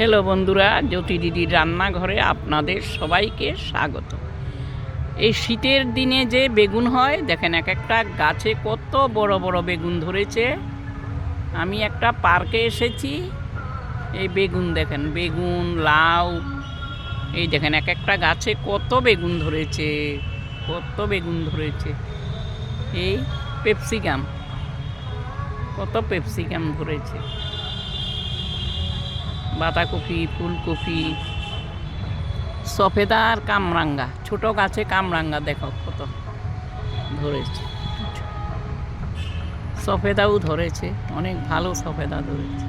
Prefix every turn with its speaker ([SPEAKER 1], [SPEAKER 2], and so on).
[SPEAKER 1] Hello বন্ধুরা, জ্যোতি দিদির রান্নাঘরে আপনাদের সবাইকে স্বাগত। এই শীতের দিনে যে বেগুন হয় দেখেন, এক একটা গাছে কত বড় বড় বেগুন ধরেছে। আমি একটা পার্কে এসেছি, এই বেগুন দেখেন, বেগুন লাউ, এই দেখেন এক একটা গাছে কত বেগুন ধরেছে, কত বেগুন ধরেছে। এই পেপসিকাম, কত পেপসিকাম ধরেছে, বাঁধাকপি, ফুলকপি, সফেদা আর কামরাঙ্গা, ছোট গাছে কামরাঙ্গা দেখো কত ধরেছে। সফেদাও ধরেছে, অনেক ভালো সফেদা ধরেছে।